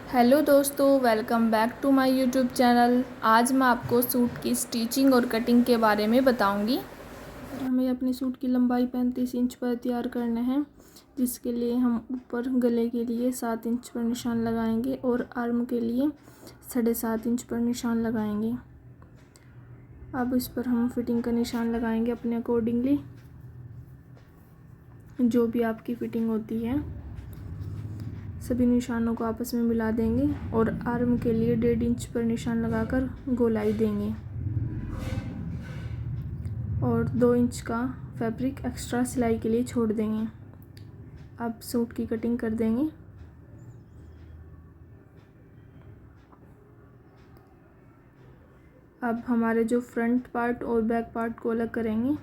Hello दोस्तों, welcome back to my YouTube channel. आज मैं आपको सूट की स्टिचिंग और कटिंग के बारे में बताऊंगी। हमें अपनी सूट की लंबाई 35 इंच पर तैयार करना है, जिसके लिए हम ऊपर गले के लिए 7 इंच पर निशान लगाएंगे और आर्म के लिए 7.5 इंच पर निशान लगाएंगे। अब इस पर हम फिटिंग का निशान लगाएंगे अपने अकॉर्डिंगली, जो भी आपकी फिटिंग होती है। सभी निशानों को आपस में मिला देंगे और आर्म के लिए 1.5 इंच पर निशान लगाकर गोलाई देंगे और 2 इंच का फैब्रिक एक्स्ट्रा सिलाई के लिए छोड़ देंगे। अब सूट की कटिंग कर देंगे। अब हमारे जो फ्रंट पार्ट और बैक पार्ट को अलग करेंगे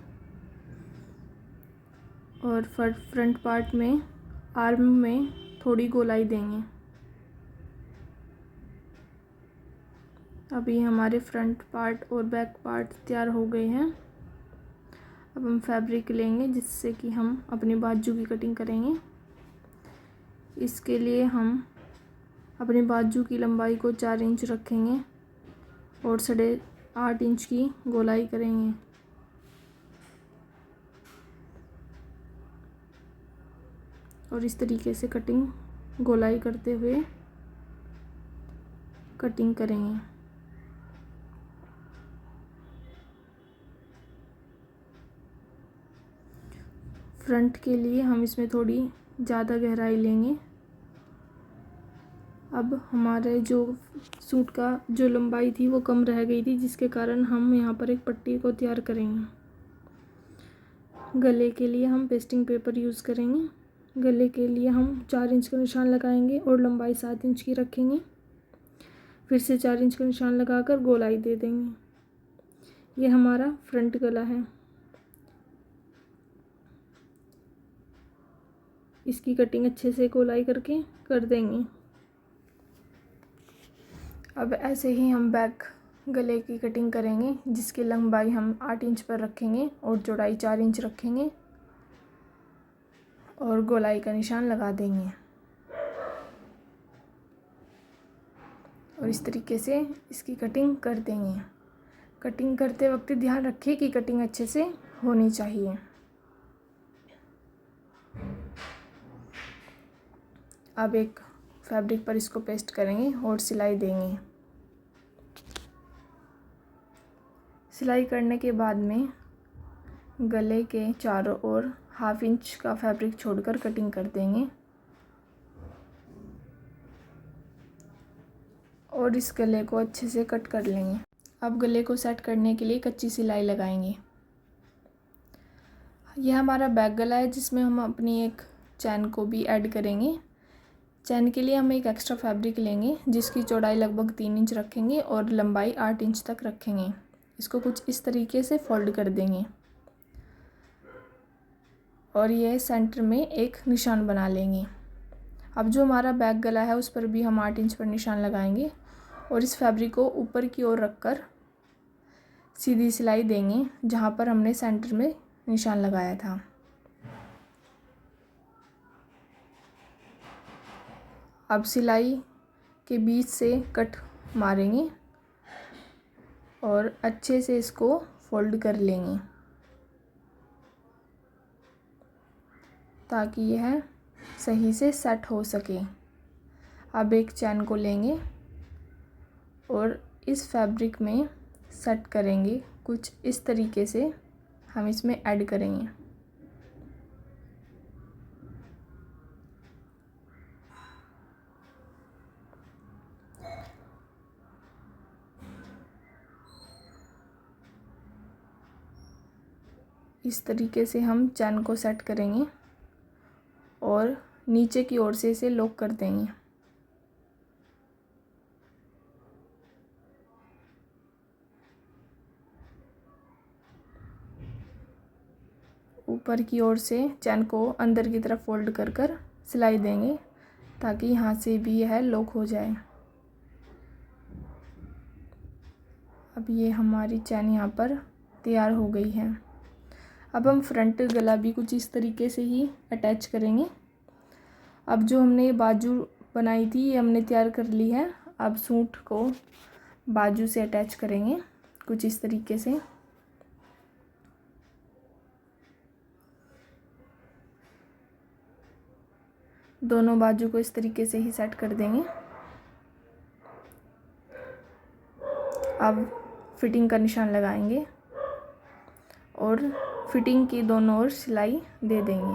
और फ्रंट पार्ट में आर्म में थोड़ी गोलाई देंगे। अभी हमारे फ्रंट पार्ट और बैक पार्ट तैयार हो गए हैं। अब हम फैब्रिक लेंगे जिससे कि हम अपनी बाजू की कटिंग करेंगे। इसके लिए हम अपनी बाजू की लंबाई को 4 इंच रखेंगे और 8.5 इंच की गोलाई करेंगे। और इस तरीके से कटिंग गोलाई करते हुए कटिंग करेंगे। फ्रंट के लिए हम इसमें थोड़ी ज़्यादा गहराई लेंगे। अब हमारे जो सूट का जो लंबाई थी वो कम रह गई थी, जिसके कारण हम यहाँ पर एक पट्टी को तैयार करेंगे। गले के लिए हम पेस्टिंग पेपर यूज़ करेंगे। गले के लिए हम 4 इंच का निशान लगाएंगे और लंबाई 7 इंच की रखेंगे। फिर से 4 इंच का निशान लगाकर गोलाई दे देंगे। ये हमारा फ्रंट गला है। इसकी कटिंग अच्छे से गोलाई करके कर देंगे। अब ऐसे ही हम बैक गले की कटिंग करेंगे, जिसकी लंबाई हम 8 इंच पर रखेंगे और चौड़ाई 4 इंच रखेंगे और गोलाई का निशान लगा देंगे। और इस तरीके से इसकी कटिंग कर देंगे। कटिंग करते वक्त ध्यान रखिए कि कटिंग अच्छे से होनी चाहिए। अब एक फैब्रिक पर इसको पेस्ट करेंगे और सिलाई देंगे। सिलाई करने के बाद में गले के चारों ओर 1/2 इंच का फैब्रिक छोड़कर कटिंग कर देंगे और इस गले को अच्छे से कट कर लेंगे। अब गले को सेट करने के लिए कच्ची सिलाई लगाएंगे। यह हमारा बैक गला है, जिसमें हम अपनी एक चैन को भी ऐड करेंगे। चैन के लिए हम एक एक्स्ट्रा फैब्रिक लेंगे, जिसकी चौड़ाई लगभग 3 इंच रखेंगे और लंबाई 8 इंच तक रखेंगे। इसको कुछ इस तरीके से फोल्ड कर देंगे और यह सेंटर में एक निशान बना लेंगे। अब जो हमारा बैक गला है उस पर भी हम 8 इंच पर निशान लगाएंगे और इस फैब्रिक को ऊपर की ओर रखकर सीधी सिलाई देंगे, जहाँ पर हमने सेंटर में निशान लगाया था। अब सिलाई के बीच से कट मारेंगे और अच्छे से इसको फोल्ड कर लेंगे ताकि यह सही से सेट हो सके। अब एक चैन को लेंगे और इस फैब्रिक में सेट करेंगे। कुछ इस तरीके से हम इसमें ऐड करेंगे। इस तरीके से हम चैन को सेट करेंगे और नीचे की ओर से इसे लॉक कर देंगे। ऊपर की ओर से चैन को अंदर की तरफ फोल्ड कर कर सिलाई देंगे ताकि यहाँ से भी यह लॉक हो जाए। अब ये हमारी चैन यहाँ पर तैयार हो गई है। अब हम फ्रंट गला भी कुछ इस तरीके से ही अटैच करेंगे। अब जो हमने बाजू बनाई थी ये हमने तैयार कर ली है। अब सूट को बाजू से अटैच करेंगे कुछ इस तरीके से। दोनों बाजू को इस तरीके से ही सेट कर देंगे। अब फिटिंग का निशान लगाएंगे और फिटिंग की दोनों ओर सिलाई दे देंगे।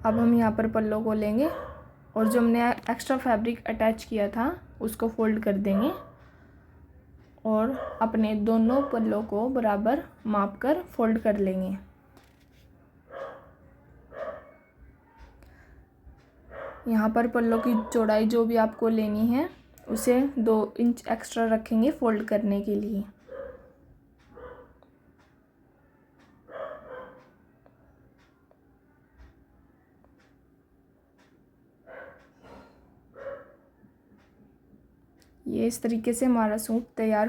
अब हम यहाँ पर पल्लों को लेंगे और जो हमने एक्स्ट्रा फैब्रिक अटैच किया था उसको फोल्ड कर देंगे और अपने दोनों पल्लों को बराबर माप कर फोल्ड कर लेंगे। यहाँ पर पल्लों की चौड़ाई जो भी आपको लेनी है उसे 2 इंच एक्स्ट्रा रखेंगे फोल्ड करने के लिए। ये इस तरीके से हमारा सूट तैयार